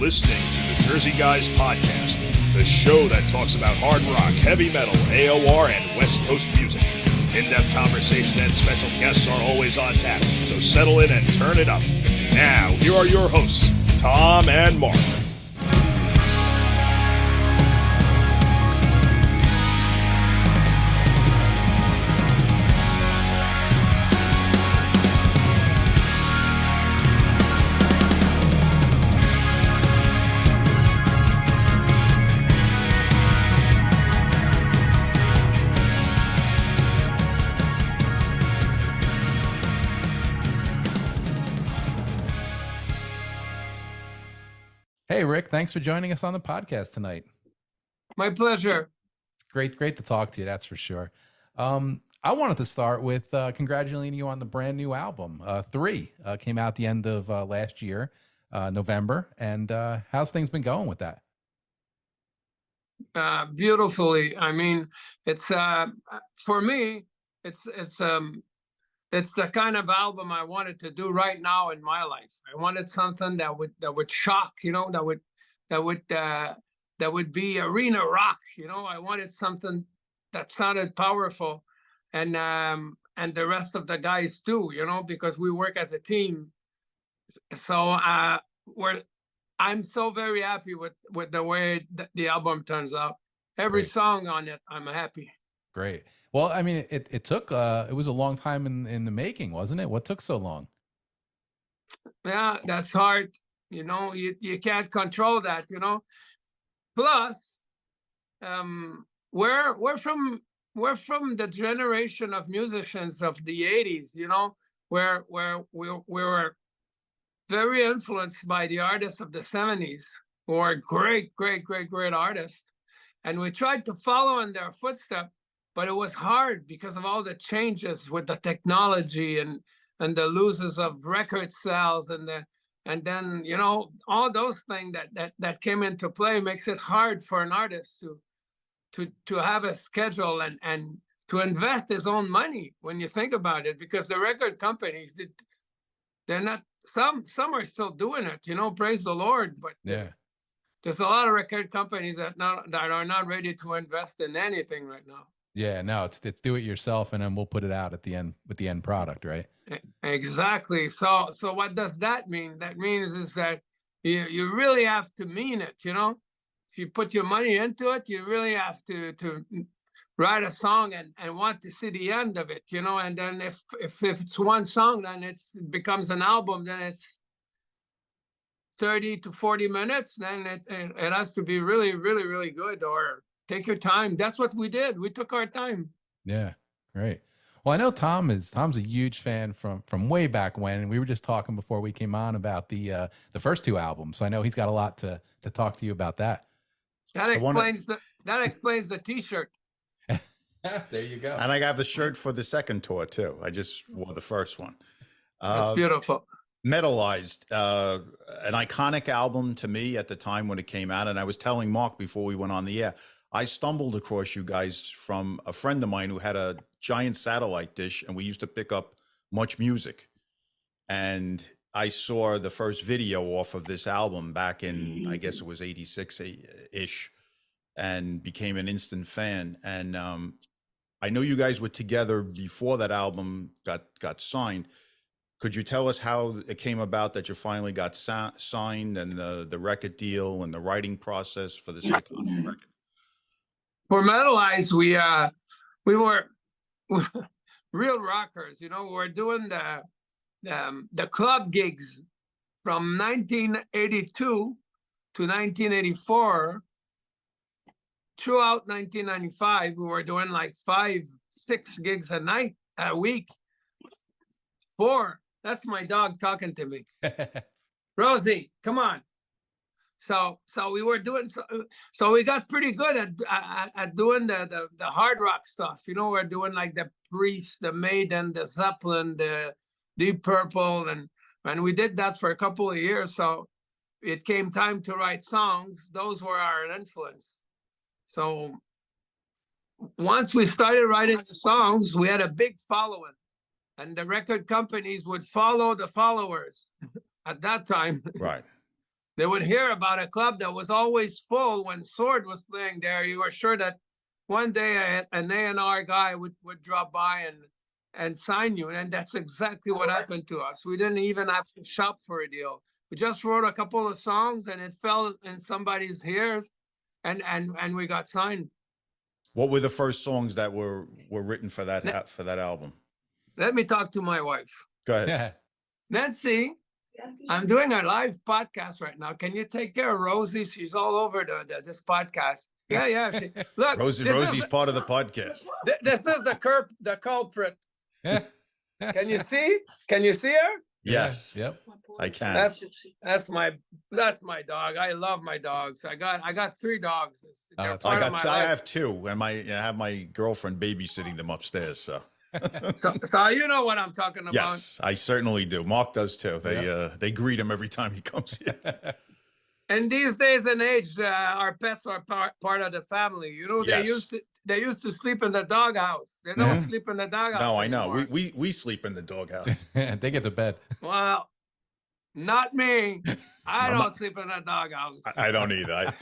listening to the Jersey Guys Podcast, the show that talks about hard rock, heavy metal, AOR, and West Coast music. In-depth conversation and special guests are always on tap, so settle in and turn it up. Now, here are your hosts, Tom and Mark. Hey, Rick, thanks for joining us on the podcast tonight. My pleasure. It's great to talk to you, that's for sure. I wanted to start with congratulating you on the brand new album. 3 came out the end of last year, November. And how's things been going with that? Beautifully. I mean, it's for me, it's the kind of album I wanted to do right now in my life. I wanted something that would shock, that would be arena rock. I wanted something that sounded powerful, and the rest of the guys too. Because we work as a team. So I'm so very happy with the way the album turns out. Every song on it, I'm happy. Great. Well, I mean, it took, it was a long time in the making, wasn't it? What took so long? Yeah, that's hard. You can't control that, Plus, we're from the generation of musicians of the 80s, where we were very influenced by the artists of the 70s, who are great artists. And we tried to follow in their footsteps. But it was hard because of all the changes with the technology and the losses of record sales and then all those things that came into play makes it hard for an artist to have a schedule and to invest his own money when you think about it, because the record companies they're not, some are still doing it, praise the Lord, but yeah. There's a lot of record companies that are not ready to invest in anything right now. Yeah, no, it's do it yourself, and then we'll put it out at the end with the end product, right? Exactly. So what does that mean? That means is that you really have to mean it. If you put your money into it, you really have to write a song and want to see the end of it. And then if it's one song, then it becomes an album. Then it's 30 to 40 minutes. Then it has to be really, really, really good, or take your time. That's what we did. We took our time. Yeah, great. Well, I know Tom's a huge fan from way back when, and we were just talking before we came on about the first 2 albums. So I know he's got a lot to talk to you about that. That explains the T-shirt. There you go. And I got the shirt for the second tour too. I just wore the first one. That's beautiful. Metalized, an iconic album to me at the time when it came out. And I was telling Mark before we went on the air, I stumbled across you guys from a friend of mine who had a giant satellite dish, and we used to pick up Much Music. And I saw the first video off of this album back in, I guess it was 86-ish, and became an instant fan. And I know you guys were together before that album got signed. Could you tell us how it came about that you finally got signed, and the record deal and the writing process for this iconic record? For Metalized, we were real rockers. We were doing the club gigs from 1982 to 1984. Throughout 1995, we were doing like 5-6 gigs a week. 4. That's my dog talking to me. Rosie, come on. So we were doing, so we got pretty good at doing the hard rock stuff. We're doing like the Priest, the Maiden, the Zeppelin, the Deep Purple, and we did that for a couple of years. So it came time to write songs. Those were our influence. So once we started writing the songs, we had a big following, and the record companies would follow the followers at that time. Right. they would hear about a club that was always full when Sword was playing there. You were sure that one day an A&R guy would drop by and sign you. And that's exactly what happened to us. We didn't even have to shop for a deal. We just wrote a couple of songs and it fell in somebody's ears and we got signed. What were the first songs that were written for that album? Let me talk to my wife. Go ahead. Nancy, I'm doing a live podcast right now. Can you take care of Rosie? She's all over this podcast. Yeah. Look, Rosie's part of the podcast. This is the culprit. Can you see? Can you see her? Yes. Yep. I can. That's my dog. I love my dogs. I got 3 dogs. I have 2, and I have my girlfriend babysitting them upstairs. So you know what I'm talking about. Yes, I certainly do. Mark does too. They greet him every time he comes here. And these days and age, our pets are part of the family. You know, Yes. they used to sleep in the doghouse. They don't sleep in the doghouse. No, I anymore. know. We sleep in the doghouse. They get to bed. Well, not me. I don't sleep in the doghouse. I don't either.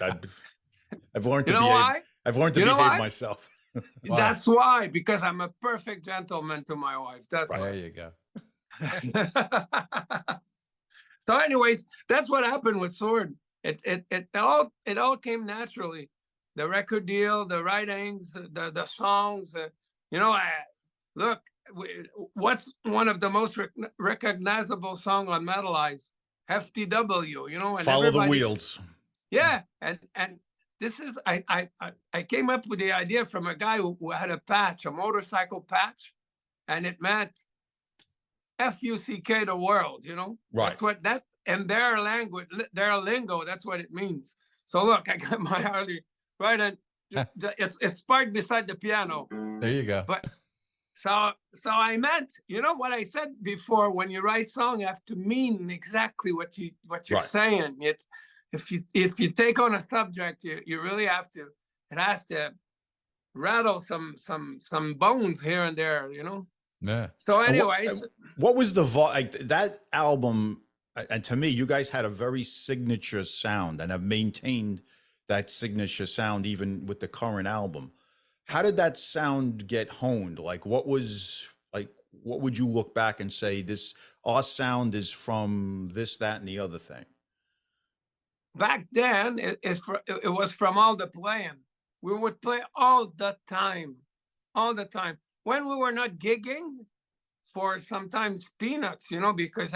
I've learned to You know behave. why? I've learned to You know behave why? myself. Why? That's why, because I'm a perfect gentleman to my wife. That's There you go. why. So, anyways, that's what happened with Sword. It all came naturally. The record deal, the writings, the songs. Look, what's one of the most recognizable song on Metalized? FTW. You know, and Follow the wheels. Yeah, and this is I came up with the idea from a guy who had a patch, a motorcycle patch, and it meant FUCK the world, you know? Right. That's what that in their language, their lingo, that's what it means. So look, I got my Harley right, and it's parked beside the piano. There you go. But so I meant, you know what I said before, when you write song, you have to mean exactly what you're Right. saying. If you take on a subject, you really have to. It has to rattle some bones here and there, you know. Yeah. So, anyways, What was the that album? And to me, you guys had a very signature sound and have maintained that signature sound even with the current album. How did that sound get honed? Like, what would you look back and say, our sound is from this, that, and the other thing? back then it was from all the playing. We would play all the time. When we were not gigging for sometimes peanuts, you know, because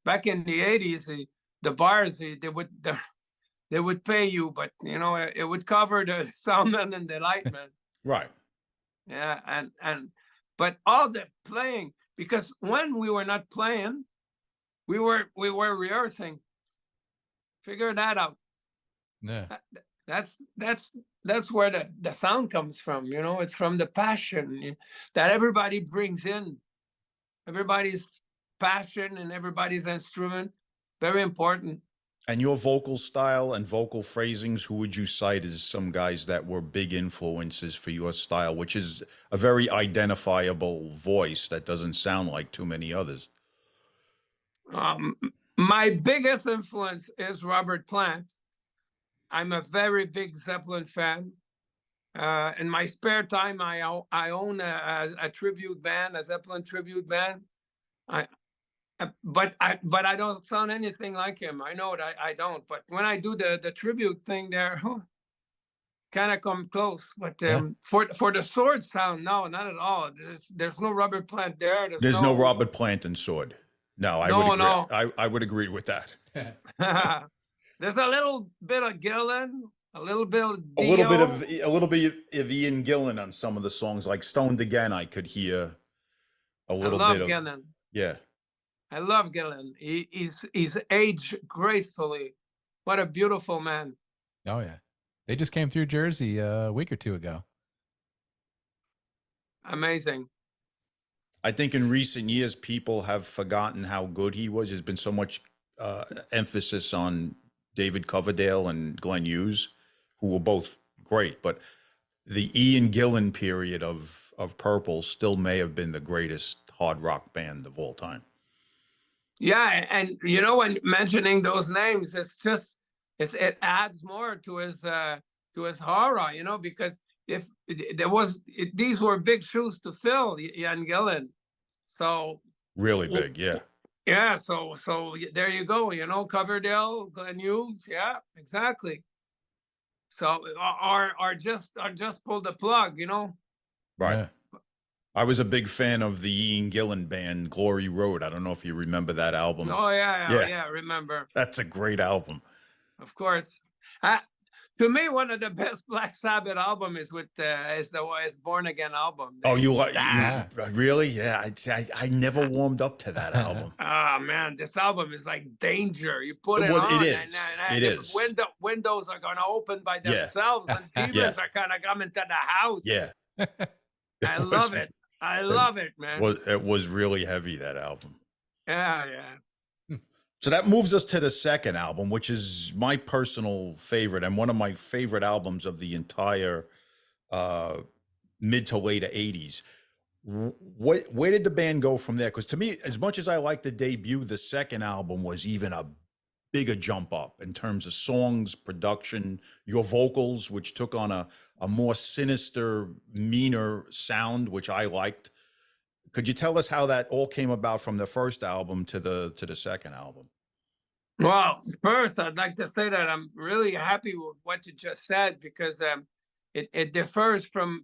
back in the 80s, the bars, they would pay you, but you know, it would cover the soundman and the lightman. Right. Yeah, but all the playing, because when we were not playing, we were rehearsing. Figure that out. Yeah. That's where the sound comes from, you know. It's from the passion that everybody brings in. Everybody's passion and everybody's instrument, very important. And your vocal style and vocal phrasings, who would you cite as some guys that were big influences for your style, which is a very identifiable voice that doesn't sound like too many others? My biggest influence is Robert Plant. I'm a very big Zeppelin fan. In my spare time, I own a tribute band, a Zeppelin tribute band. But I don't sound anything like him. I know it. I don't. But when I do the tribute thing there, kind of come close. But for the Sword sound, no, not at all. There's no Robert Plant there. There's no Robert Plant in Sword. No, I would agree. No. I would agree with that. There's a little bit of Gillan, a little bit of Dio. a little bit of Ian Gillan on some of the songs, like "Stoned Again." I could hear a little bit of Gillan. Yeah. I love Gillan. He's aged gracefully. What a beautiful man. Oh yeah, they just came through Jersey a week or two ago. Amazing. I think in recent years, people have forgotten how good he was. There's been so much emphasis on David Coverdale and Glenn Hughes, who were both great. But the Ian Gillan period of Purple still may have been the greatest hard rock band of all time. Yeah, and you know, when mentioning those names, it's just it adds more to his horror, you know, because if these were big shoes to fill, Ian Gillan. So Really big, yeah. yeah, so there you go, you know, Coverdale, Glenn Hughes, yeah, exactly. So or just pull the plug, you know. Right. Yeah. I was a big fan of the Ian Gillan band, Glory Road. I don't know if you remember that album. Oh yeah, remember. That's a great album. Of course. To me, one of the best Black Sabbath album is is Born Again album. Oh, you like Yeah. really? Yeah, I never warmed up to that album. Ah man, this album is like danger. You put it Well, on, it is. and It is. windows are gonna open by Yeah. themselves, and demons Yes. are kind of coming to the house. Yeah. I love it. I love it, man. It was really heavy, that album. Yeah. So that moves us to the second album, which is my personal favorite and one of my favorite albums of the entire mid to late 80s. Where did the band go from there? Because to me, as much as I like the debut, the second album was even a bigger jump up in terms of songs, production, your vocals, which took on a more sinister, meaner sound, which I liked. Could you tell us how that all came about from the first album to the second album? Well, first, I'd like to say that I'm really happy with what you just said, because it differs from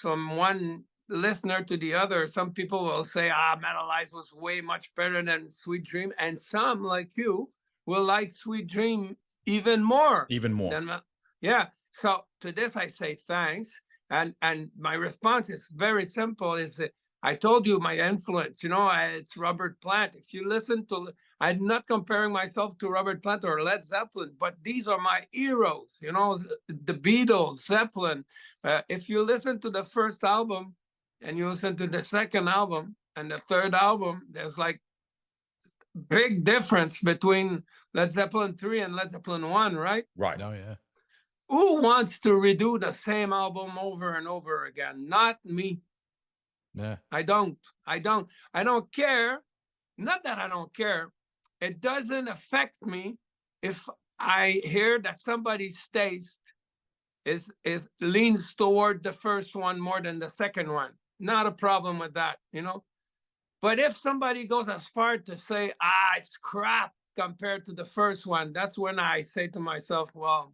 one listener to the other. Some people will say, Metalized was way much better than Sweet Dream, and some, like you, will like Sweet Dream even more. Even more. Yeah. So to this, I say thanks, and my response is very simple: is that I told you my influence, you know, it's Robert Plant. If you listen to, I'm not comparing myself to Robert Plant or Led Zeppelin, but these are my heroes, you know, the Beatles, Zeppelin. If you listen to the first album and you listen to the second album and the third album, there's like big difference between Led Zeppelin 3 and Led Zeppelin 1, right? Right. Oh, yeah. Who wants to redo the same album over and over again? Not me. Yeah. I don't care. Not that I don't care. It doesn't affect me if I hear that somebody's taste is leans toward the first one more than the second one. Not a problem with that, you know. But if somebody goes as far to say, it's crap compared to the first one, that's when I say to myself, well,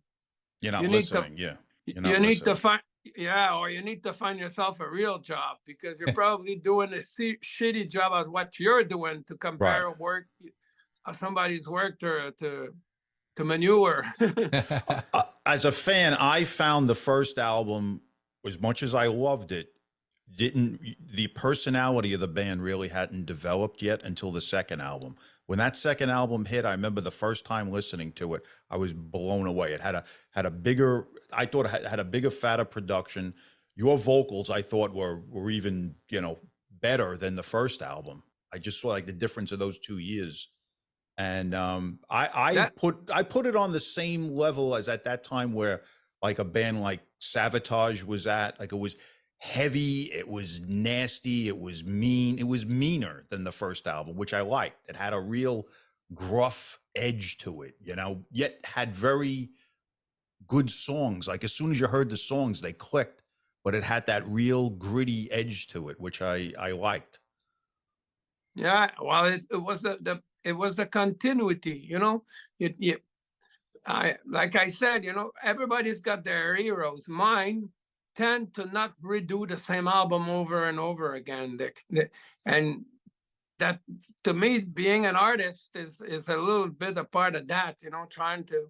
you're not listening. Yeah. You need to find, or you need to find yourself a real job, because you're probably doing a shitty job at what you're doing to compare work, somebody's work to manure. As a fan, I found the first album, as much as I loved it, the personality of the band really hadn't developed yet until the second album. When that second album hit, I remember the first time listening to it, I was blown away. It had a bigger, I thought it had a bigger, fatter production. Your vocals, I thought, were even, you know, better than the first album. I just saw like the difference of those 2 years. And I put it on the same level as at that time where like a band like Savatage was at. Like, it was heavy, it was nasty, it was mean, it was meaner than the first album, which I liked. It had a real gruff edge to it, you know, yet had very good songs. Like, as soon as you heard the songs, they clicked, but it had that real gritty edge to it, which I liked. Yeah, well, it was the continuity, you know. Like I said, you know, everybody's got their heroes. Mine tend to not redo the same album over and over again. And that, to me, being an artist is a little bit a part of that, you know, trying to,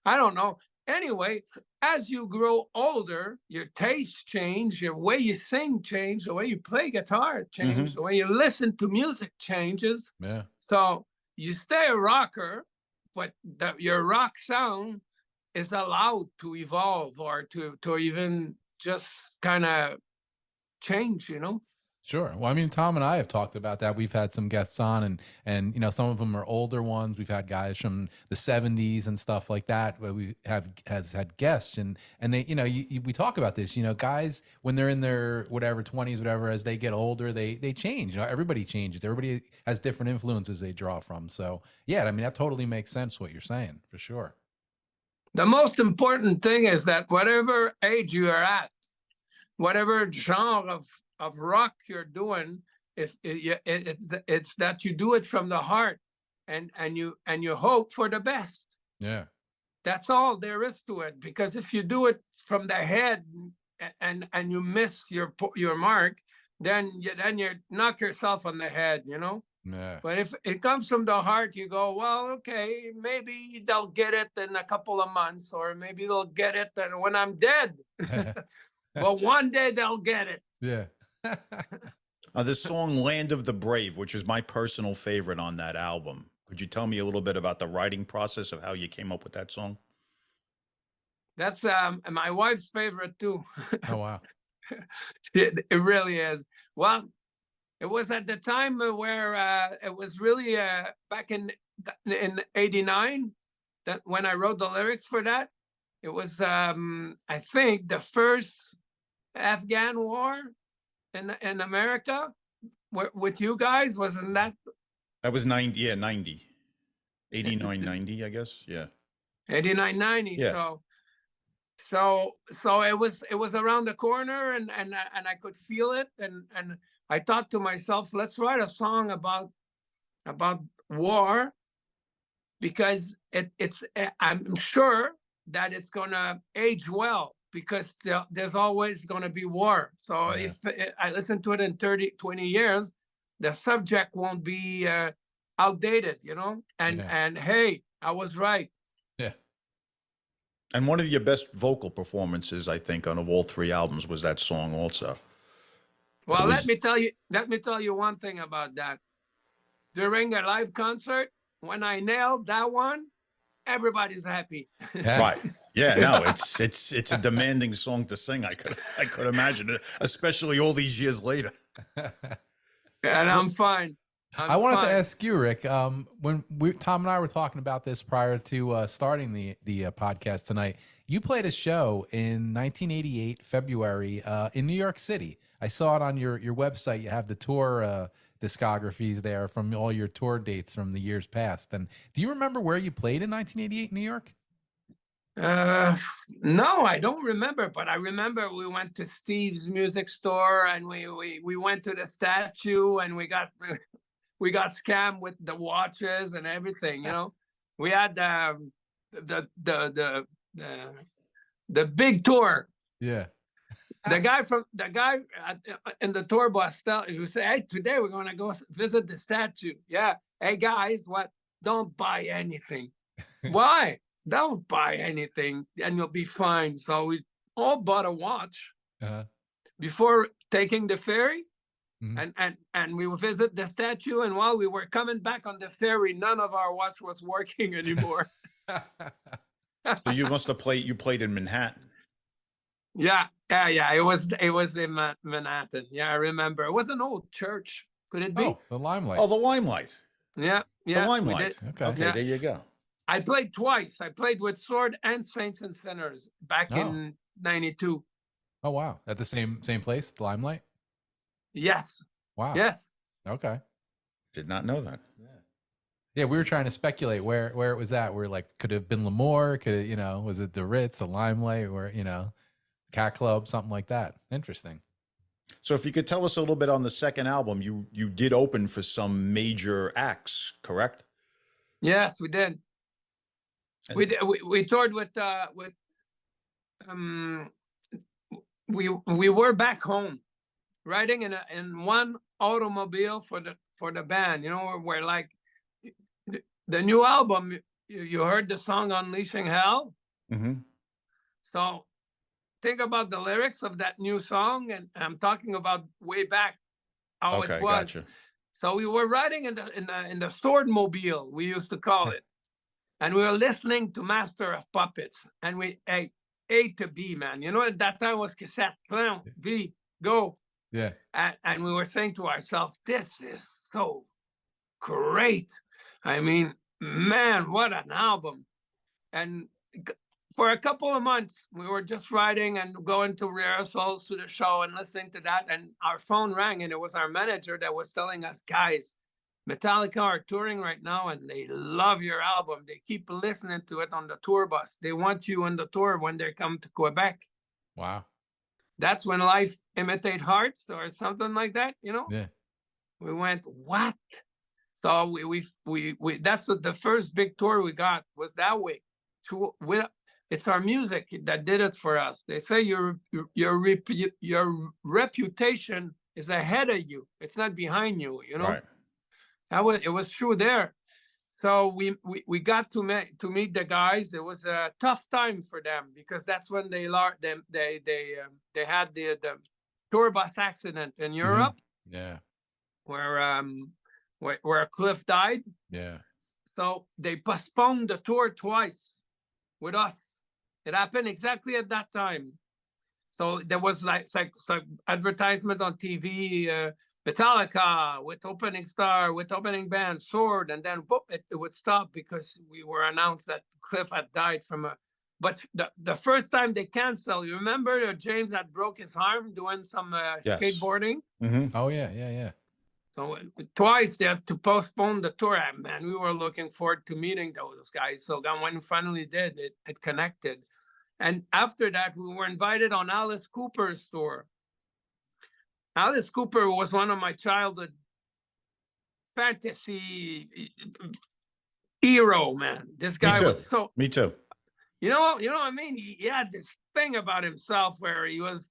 I don't know. Anyway, as you grow older, your tastes change, your way you sing change, the way you play guitar change, the way you listen to music changes. Yeah. So you stay a rocker, but your rock sound is allowed to evolve or to even just kind of change, you know. Sure. Well, I mean, Tom and I have talked about that. We've had some guests on, and you know, some of them are older ones. We've had guys from the '70s and stuff like that. Where we has had guests, and they, you know, we talk about this. You know, guys when they're in their whatever 20s, whatever, as they get older, they change. You know, everybody changes. Everybody has different influences they draw from. So yeah, I mean, that totally makes sense what you're saying for sure. The most important thing is that whatever age you are at, whatever genre of rock you're doing, it's that you do it from the heart, and you hope for the best. Yeah. That's all there is to it. Because if you do it from the head and you miss your mark, then you knock yourself on the head, you know. Yeah. But if it comes from the heart, you go, well, okay, maybe they'll get it in a couple of months, or maybe they'll get it when I'm dead. But one day they'll get it. Yeah. The song Land of the Brave, which is my personal favorite on that album. Could you tell me a little bit about the writing process of how you came up with that song? That's my wife's favorite too. Oh, wow. It really is. Well, it was at the time where it was really back in '89 that when I wrote the lyrics for that. It was I think the first Afghan war in America with you guys, wasn't that? That was 90, yeah, 90. 89, 90, I guess. Yeah. 89, 90. Yeah. So it was around the corner, and I could feel it, and I thought to myself, let's write a song about war, because it's I'm sure that it's gonna age well, because there's always gonna be war. So Yeah. if I listen to it in 20 years, the subject won't be outdated, you know. And hey, I was right. Yeah. And one of your best vocal performances, I think, on of all three albums was that song also. Well, let me tell you one thing about that. During a live concert, when I nailed that one, everybody's happy. Yeah. Right. Yeah, no, it's a demanding song to sing. I could imagine it, especially all these years later. And I'm fine. I wanted to ask you, Rick, when Tom and I were talking about this prior to starting the podcast tonight, you played a show in 1988, February, in New York City. I saw it on your website. You have the tour discographies there from all your tour dates from the years past. And do you remember where you played in 1988 in New York? No, I don't remember, but I remember we went to Steve's music store, and we went to the statue, and we got scammed with the watches and everything, you know. We had the big tour. Yeah. The guy in the tour bus he would say, hey, today we're gonna go visit the statue. Yeah. Hey guys, what? Don't buy anything. Why? Don't buy anything and you'll be fine. So we all bought a watch before taking the ferry. Mm-hmm. And we would visit the statue, and while we were coming back on the ferry, none of our watch was working anymore. So you must have played in Manhattan. Yeah. It was in Manhattan. Yeah, I remember. It was an old church. Could it be? Oh, the Limelight. Oh, the Limelight. Yeah. The Limelight. Okay, yeah. There you go. I played twice. I played with Sword and Saints and Sinners back in '92. Oh wow, at the same place, the Limelight. Yes. Wow. Yes. Okay. Did not know that. Yeah, we were trying to speculate where it was at. We're like, could it have been Lemoore? Could it, was it the Ritz, the Limelight, or Cat Club, something like that? Interesting. So if you could tell us a little bit on the second album, you did open for some major acts, correct? Yes, we did. And we toured with we were back home, riding in one automobile for the band. Where like the new album, you heard the song Unleashing Hell. Mm-hmm. So think about the lyrics of that new song, and I'm talking about way back how it was. Gotcha. So we were riding in the Sword Mobile, we used to call it, and we were listening to Master of Puppets, and A to B, man. At that time was cassette, plan, B, go, Yeah. And we were saying to ourselves, this is so great. I mean, man, what an album. And for a couple of months, we were just writing and going to rehearsals, to the show, and listening to that. And our phone rang, and it was our manager that was telling us, guys, Metallica are touring right now, and they love your album. They keep listening to it on the tour bus. They want you on the tour when they come to Quebec. Wow. That's when life imitate hearts or something like that, you know? Yeah. We went, what? So we that's the first big tour we got was that way. It's our music that did it for us. They say your reputation is ahead of you. It's not behind you, you know? Right. It was true there. So we got to meet the guys. It was a tough time for them because that's when they had the tour bus accident in Europe. Yeah. Where Cliff died. Yeah. So they postponed the tour twice with us. It happened exactly at that time. So there was like advertisement on TV, Metallica with opening star, with opening band, Sword, and then boop, it would stop because we were announced that Cliff had died from a. But the first time they canceled, you remember James had broke his arm doing some Yes. skateboarding? Mm-hmm. Oh yeah, yeah, yeah. So twice they had to postpone the tour. Man, we were looking forward to meeting those guys. So then when we finally did, it connected. And after that, we were invited on Alice Cooper's tour. Alice Cooper was one of my childhood fantasy hero, man. This guy was so. Me too. You know what I mean? He had this thing about himself where he was.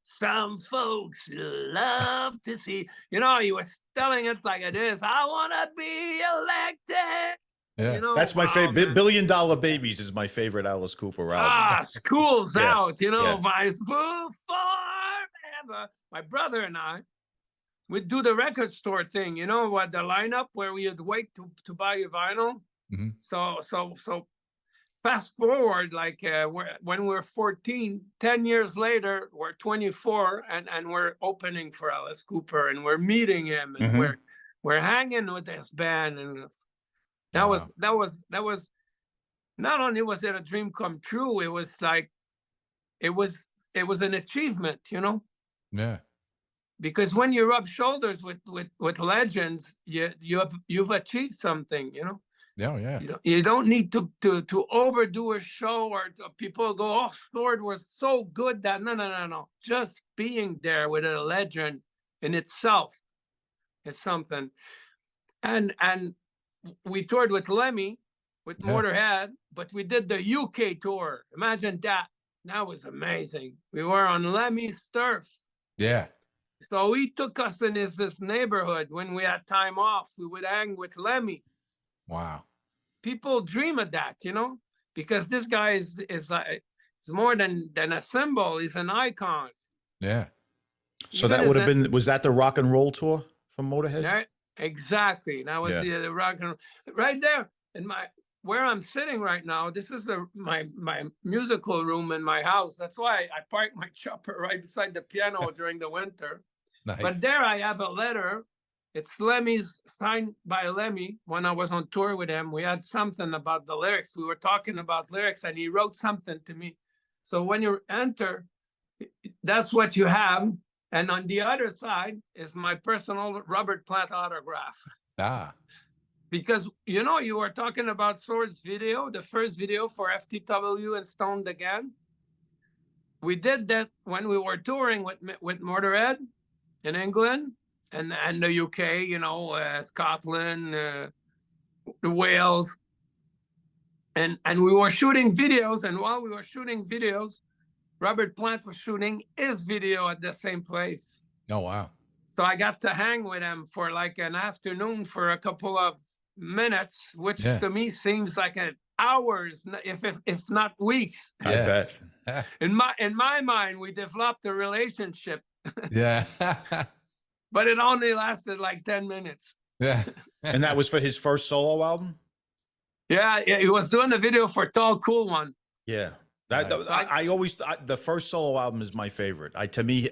Some folks love to see. You know, he was telling it like it is. I want to be elected. Yeah. You know, That's my favorite. $1 Billion Babies is my favorite Alice Cooper album. School's out. You know, Yeah. my school forever. My brother and I, we'd do the record store thing. You know what? The lineup where we'd wait to buy your vinyl. Mm-hmm. So fast forward, like when we're 14, 10 years later, we're 24, and we're opening for Alice Cooper, and we're meeting him, and Mhm. we're hanging with this band, and that Wow. was not only was it a dream come true, it was like it was an achievement, you know. Yeah. Because when you rub shoulders with legends, you've achieved something, you know. Oh yeah. You don't need to overdo a show or people go, oh, Sword was so good that no. Just being there with a legend in itself is something. And we toured with Lemmy, with Yeah. Motörhead, but we did the UK tour. Imagine that. That was amazing. We were on Lemmy's turf. Yeah. So he took us in this neighborhood. When we had time off, we would hang with Lemmy. Wow. People dream of that, you know, because this guy is more than a symbol. He's an icon. Yeah. So Even that would have been, was that the rock and roll tour from Motörhead? Yeah, exactly. That was the rock and roll. Right there in where I'm sitting right now. This is my musical room in my house. That's why I park my chopper right beside the piano during the winter. Nice. But there I have a letter. It's Lemmy's, signed by Lemmy. When I was on tour with him, we had something about the lyrics. We were talking about lyrics, and he wrote something to me. So when you enter, that's what you have. And on the other side is my personal Robert Plant autograph. Ah. Because, you know, you were talking about Sword's video, the first video for FTW and Stoned Again. We did that when we were touring with Motörhead in England. And the UK, you know, Scotland, Wales, and we were shooting videos. And while we were shooting videos, Robert Plant was shooting his video at the same place. Oh wow! So I got to hang with him for like an afternoon for a couple of minutes, which to me seems like an hours, if not weeks. I bet. In my mind, we developed a relationship. Yeah. But it only lasted like 10 minutes. Yeah. And that was for his first solo album? Yeah, he was doing the video for Tall Cool One. Yeah. That Nice. So the first solo album is my favorite. To me,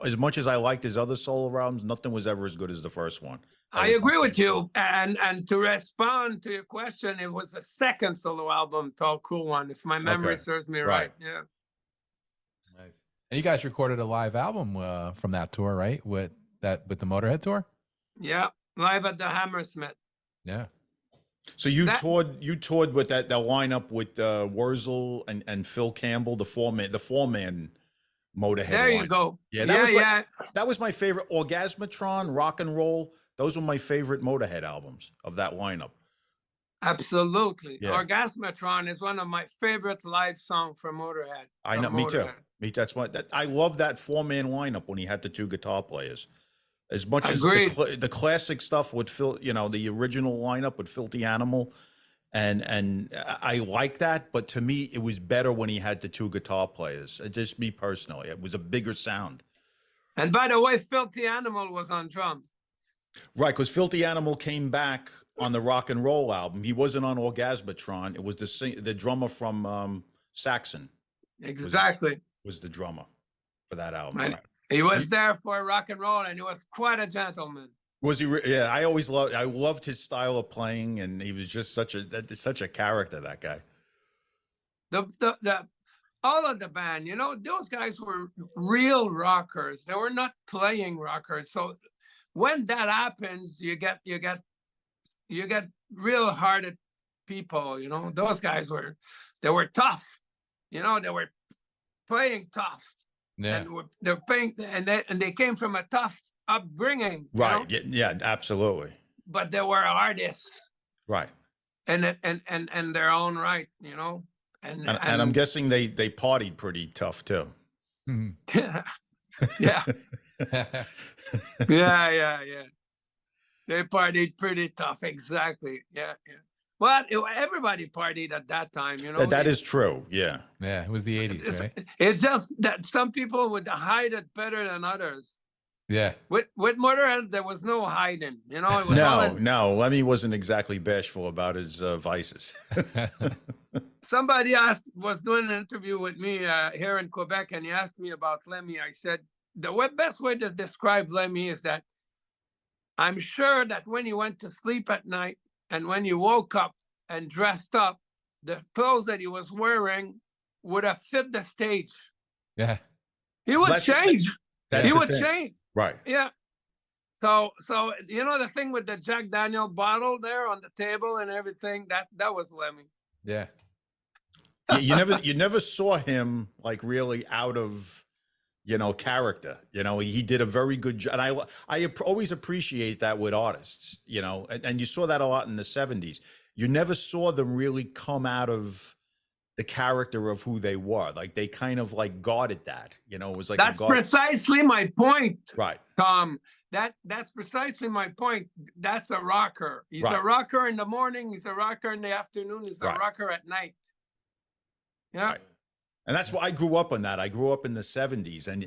as much as I liked his other solo albums, nothing was ever as good as the first one. That I was my agree with favorite. you. And to respond to your question, it was the second solo album, Tall Cool One, if my memory Okay. serves me Right. right. Yeah. Nice. And you guys recorded a live album from that tour, right? With the Motörhead tour? Yeah. Live at the Hammersmith. Yeah. So you That- toured with that lineup with Wurzel and Phil Campbell, the four man Motörhead. There you lineup. go. Yeah, that was my favorite. Orgasmatron, Rock and Roll. Those were my favorite Motörhead albums of that lineup. Absolutely. Yeah. Orgasmatron is one of my favorite live songs from Motörhead. I know, from me too. Motörhead. That's what I love that 4-man lineup when he had the 2 guitar players. As much as Agreed. the classic stuff with Phil, the original lineup with Filthy Animal, and I like that, but to me it was better when he had the 2 guitar players. Just me personally, it was a bigger sound. And by the way, Filthy Animal was on drums. Right, because Filthy Animal came back on the Rock and Roll album. He wasn't on Orgasmatron. It was the drummer from Saxon. Exactly. Was the drummer for that album. And Right. he was there for rock and roll, and he was quite a gentleman. Was he? Yeah, I loved his style of playing, and he was just such a character. That guy. The all of the band, those guys were real rockers. They were not playing rockers. So when that happens, you get real hearted people. Those guys were tough. They were playing tough. Yeah. And they're playing, and they came from a tough upbringing. Right. Yeah. Absolutely. But they were artists. Right. And their own right. And I'm guessing they partied pretty tough too. Mhm. Yeah. Yeah. They partied pretty tough. Exactly. Yeah. Well, everybody partied at that time, That is true. Yeah. Yeah. It was the 80s, right? It's just that some people would hide it better than others. Yeah. With Motörhead, there was no hiding. It was No. Lemmy wasn't exactly bashful about his vices. Somebody was doing an interview with me here in Quebec, and he asked me about Lemmy. I said, the best way to describe Lemmy is that I'm sure that when he went to sleep at night and when he woke up and dressed up, the clothes that he was wearing would have fit the stage. Yeah. He would change. He would change. Right. Yeah. So the thing with the Jack Daniel bottle there on the table and everything, that was Lemmy. Yeah. You never saw him like really out of character. He did a very good job, and I always appreciate that with artists. And you saw that a lot in the 70s. You never saw them really come out of the character of who they were. Like they kind of like guarded that. It was like that's precisely my point. Right. Tom. That's precisely my point. That's a rocker. He's a rocker in the morning. He's a rocker in the afternoon. He's a rocker at night. Yeah. Right. And that's why I grew up on that. I grew up in the 70s. And,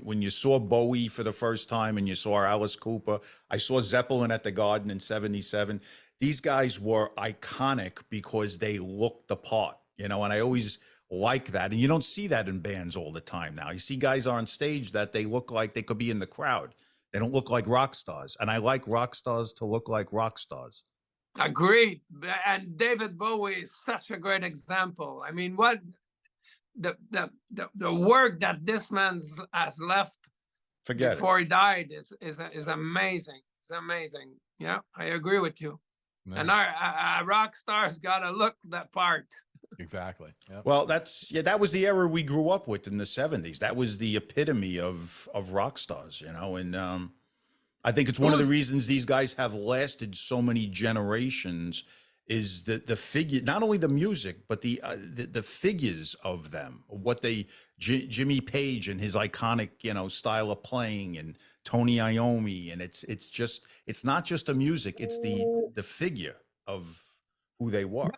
when you saw Bowie for the first time and you saw Alice Cooper, I saw Zeppelin at the Garden in 77. These guys were iconic because they looked the part, and I always like that. And you don't see that in bands all the time now. You see guys on stage that they look like they could be in the crowd. They don't look like rock stars. And I like rock stars to look like rock stars. Agreed. And David Bowie is such a great example. I mean, what the work that this man has left before he died is amazing. It's amazing. Yeah, I agree with you. Man. And our rock stars gotta look that part. Exactly. Yep. Well, that was the era we grew up with in the 70s. That was the epitome of rock stars, and I think it's one of the reasons these guys have lasted so many generations is the figure, not only the music, but the figures of them, what Jimmy Page and his iconic, style of playing, and Tony Iommi. And it's not just the music, it's the figure of who they were.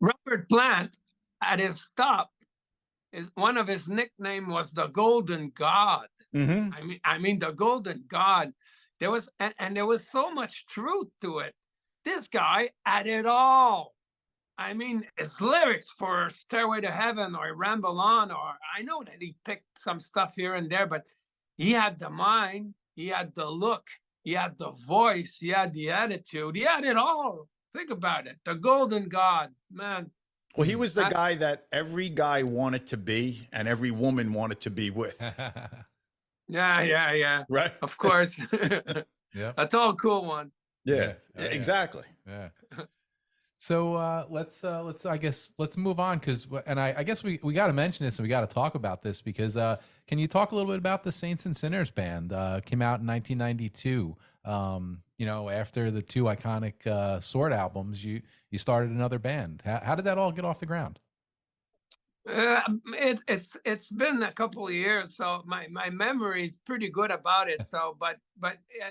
Robert Plant at his top one of his nickname was the Golden God. Mm-hmm. I mean the Golden God. There was and there was so much truth to it. This guy had it all. I mean, his lyrics for Stairway to Heaven or Ramble On, or I know that he picked some stuff here and there, but he had the mind, he had the look, he had the voice, he had the attitude, he had it all. Think about it. The Golden God, man. Well, he was the guy that every guy wanted to be and every woman wanted to be with. Yeah. Right? Of course. Yeah. A tall, cool one. Yeah, Yeah. exactly. Yeah. So let's move on I guess we got to mention this and we got to talk about this because can you talk a little bit about the Saints and Sinners band? Came out in 1992. After the two iconic Sword albums, you started another band. How did that all get off the ground? It's been a couple of years, so my memory is pretty good about it. So, but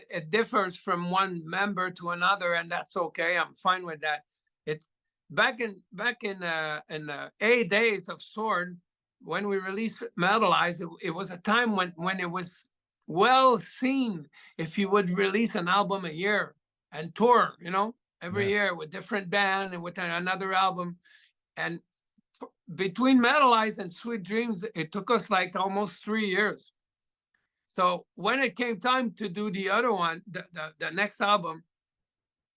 it differs from one member to another, and that's okay. I'm fine with that. It's back in the A days of Sword, when we released Metalized, it was a time when it was well seen if you would release an album a year and tour, every year with different band and with another album. And between Metalized and Sweet Dreams, it took us like almost 3 years. So when it came time to do the other one, the next album,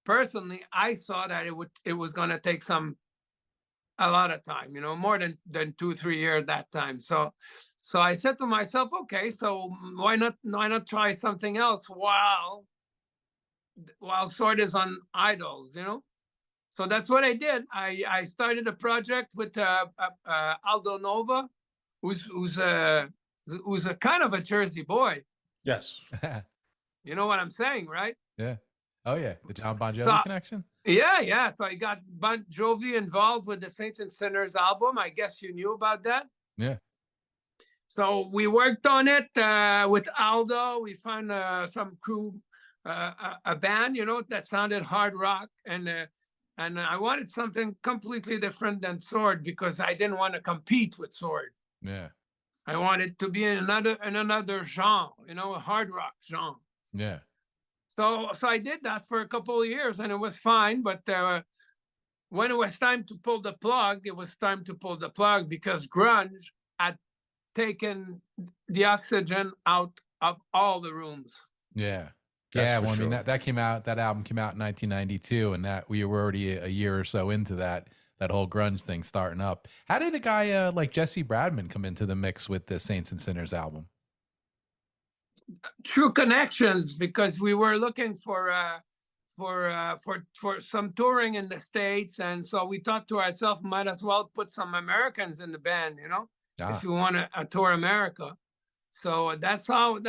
personally, I saw that it was going to take a lot of time, more than 2-3 years that time. So I said to myself, okay, so why not try something else while Sword is on Idols, So that's what I did. I started a project with Aldo Nova, who's a kind of a Jersey boy. Yes. You know what I'm saying, right? Yeah. Oh yeah, the John Bon Jovi connection. Yeah. So I got Bon Jovi involved with the Saints and Sinners album. I guess you knew about that. Yeah. So we worked on it with Aldo. We found some crew, a band, that sounded hard rock, and I wanted something completely different than Sword because I didn't want to compete with Sword. Yeah. I wanted to be in another genre, a hard rock genre. Yeah. So I did that for a couple of years and it was fine. But when it was time to pull the plug, because grunge had taken the oxygen out of all the rooms. Yeah. That's yeah. for Well, I mean, sure. that album came out in 1992 and that we were already a year or so into that whole grunge thing starting up. How did a guy like Jesse Bradman come into the mix with the Saints and Sinners album? True connections, because we were looking for some touring in the States, and so we thought to ourselves, might as well put some Americans in the band, if you want to tour America. So that's how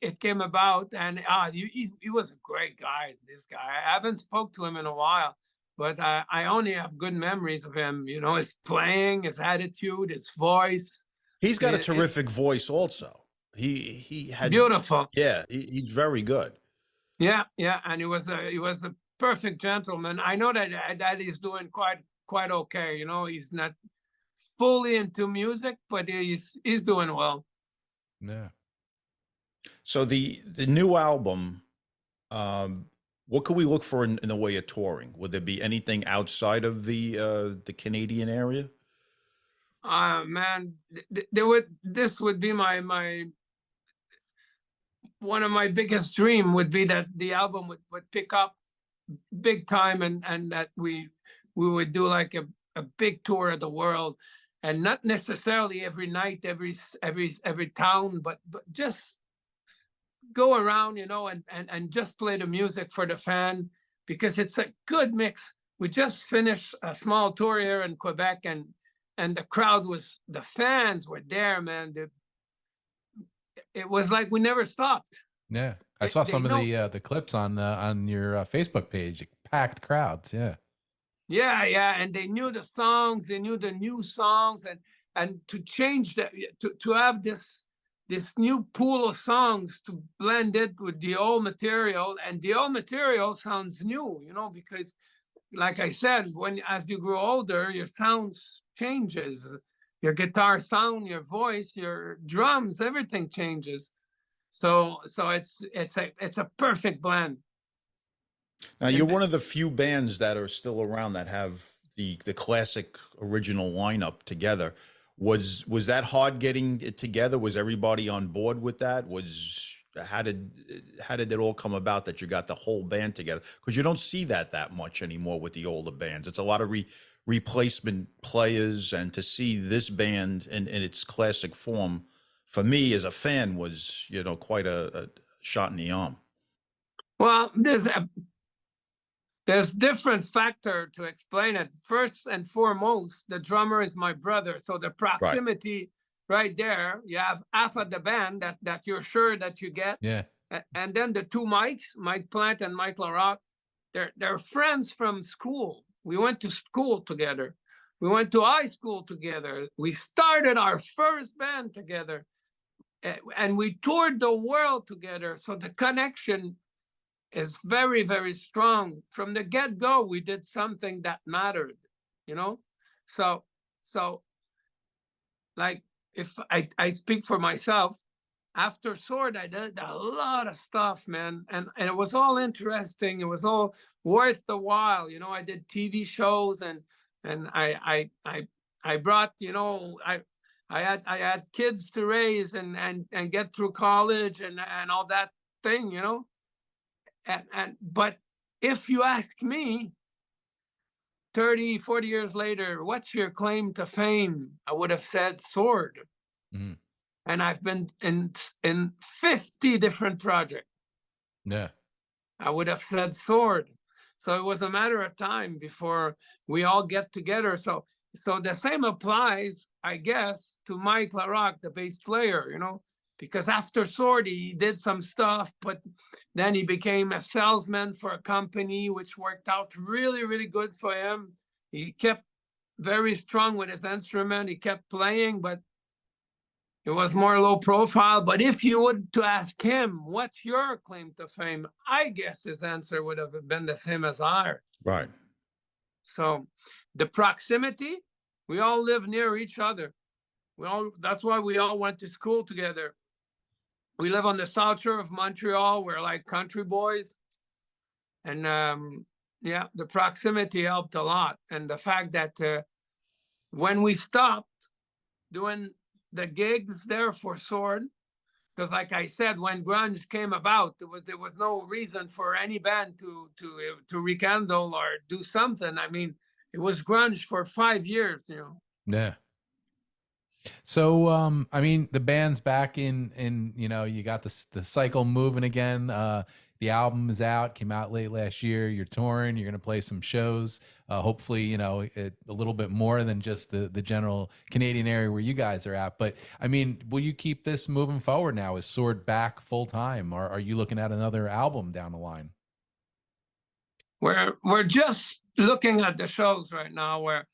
it came about, and he was a great guy. This guy, I haven't spoke to him in a while, but I only have good memories of him. His playing, his attitude, his voice. He's got a terrific voice also. He had beautiful. Yeah, he's very good. Yeah, and he was a perfect gentleman. I know that he's doing quite okay. He's not fully into music, but he's doing well. Yeah. So the new album, what could we look for in the way of touring? Would there be anything outside of the Canadian area? Man, this would be my one of my biggest dream would be that the album would pick up big time and that we would do like a big tour of the world, and not necessarily every night, every town, but just go around, and just play the music for the fan, because it's a good mix. We just finished a small tour here in Quebec, and the fans were there, man. It was like we never stopped. Yeah, I saw some of the clips on your Facebook page. Packed crowds. Yeah. Yeah, and they knew the songs. They knew the new songs, and to change that, to have this new pool of songs, to blend it with the old material, and the old material sounds new. Because, like I said, as you grow older, your sound changes. Your guitar sound, your voice, your drums, everything changes. So it's a perfect blend. Now, you're one of the few bands that are still around that have the classic original lineup together. Was that hard getting it together? Was everybody on board with that? How did it all come about that you got the whole band together? Because you don't see that much anymore with the older bands. It's a lot of replacement players, and to see this band in its classic form, for me as a fan, was quite a shot in the arm. Well, there's different factor to explain it. First and foremost, the drummer is my brother, so the proximity right there. You have half of the band that you're sure that you get. Yeah. And then the two Mikes, Mike Plant and Mike Larocque, they're friends from school. We went to school together. We went to high school together. We started our first band together, and we toured the world together. So the connection is very, very strong. From the get-go, we did something that mattered, So like, if I speak for myself, after Sword, I did a lot of stuff, man. And it was all interesting. It was all worth the while. I did TV shows, and I brought, I had kids to raise and get through college and all that thing, but if you ask me 30, 40 years later, what's your claim to fame? I would have said Sword. Mm. And I've been in 50 different projects. Yeah. I would have said Sword. So it was a matter of time before we all get together. So the same applies, I guess, to Mike Larocque, the bass player, because after Sword, he did some stuff, but then he became a salesman for a company, which worked out really, really good for him. He kept very strong with his instrument. He kept playing, but it was more low profile. But if you would to ask him, what's your claim to fame? I guess his answer would have been the same as ours. Right. So the proximity, we all live near each other. That's why we all went to school together. We live on the south shore of Montreal. We're like country boys. And the proximity helped a lot. And the fact that when we stopped doing the gigs there for Sword, because like I said, when grunge came about, there was no reason for any band to rekindle or do something. I mean, it was grunge for 5 years, Yeah. So, I mean, the band's back in, you got the cycle moving again. The album is out, came out late last year. You're touring, you're going to play some shows. Hopefully, a little bit more than just the general Canadian area where you guys are at. But I mean, will you keep this moving forward now? Is Sword back full time, or are you looking at another album down the line? We're just looking at the shows right now, where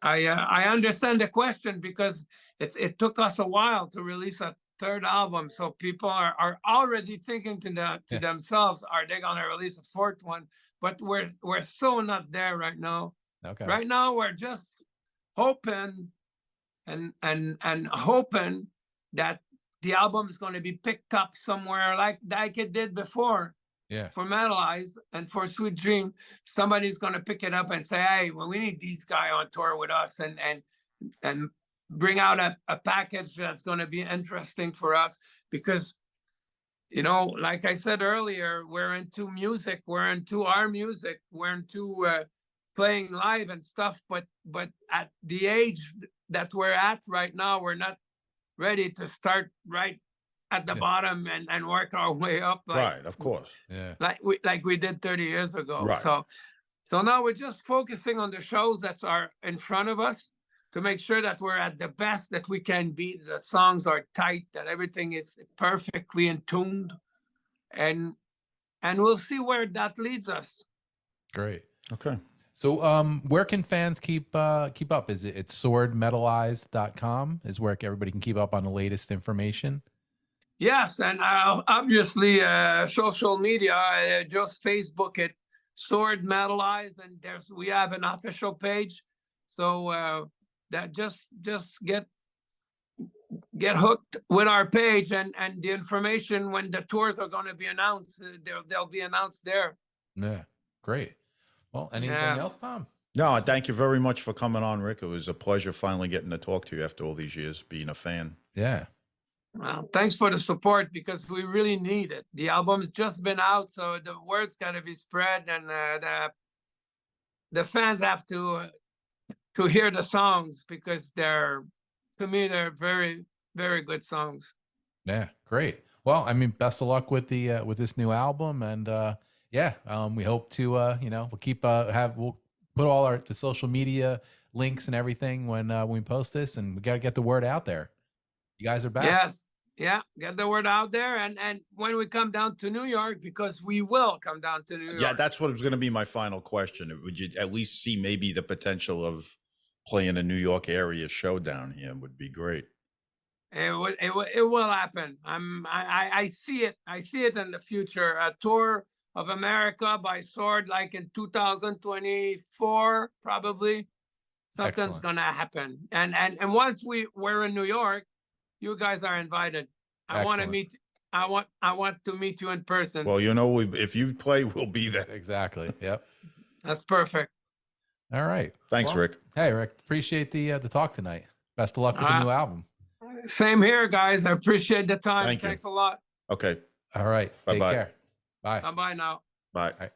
I understand the question, because it took us a while to release a third album. So people are already thinking to themselves, are they going to release a fourth one? But we're so not there right now. Okay. Right now, we're just hoping and hoping that the album is going to be picked up somewhere like it did before. Yeah. For Metalized and for Sweet Dream, somebody's going to pick it up and say, hey, well, we need these guys on tour with us, and bring out a package that's going to be interesting for us. Because, like I said earlier, we're into music, we're into our music, we're into playing live and stuff. But at the age that we're at right now, we're not ready to start right at the bottom and work our way up. Right, of course. Yeah. Like we did 30 years ago. Right. So now we're just focusing on the shows that are in front of us to make sure that we're at the best that we can be. The songs are tight, that everything is perfectly in tuned, and we'll see where that leads us. Great. Okay. So where can fans keep up? It's swordmetalized.com is where everybody can keep up on the latest information. Yes, and obviously social media, just Facebook it, Sword Metalized, and we have an official page. So that just get hooked with our page, and the information when the tours are going to be announced, they'll be announced there. Yeah, great. Well, anything else, Tom? No, thank you very much for coming on, Rick. It was a pleasure finally getting to talk to you after all these years, being a fan. Yeah. Well, thanks for the support because we really need it. The album's just been out, so the word's got to be spread, and the fans have to hear the songs because to me, they're very, very good songs. Yeah, great. Well, I mean, best of luck with the with this new album, and we hope to we'll keep we'll put all the social media links and everything when we post this, and we got to get the word out there. You guys are back. Yes, yeah, get the word out there, and when we come down to New York, because we will come down to New York. Yeah, that's what was going to be my final question. Would you at least see maybe the potential of playing a New York area show down here? Would be great. It will happen. I see it. I see it in the future. A tour of America by Sword, like in 2024, probably. Something's Excellent. gonna happen. And once we're in New York, you guys are invited. I want to meet. I want to meet you in person. Well, if you play, we'll be there. Exactly. Yep. That's perfect. All right. Thanks, Rick. Hey, Rick. Appreciate the talk tonight. Best of luck with the new album. Same here, guys. I appreciate the time. Thank you. Thanks a lot. Okay. All right. Bye-bye. Take care. Bye. Bye-bye now. Bye. All right.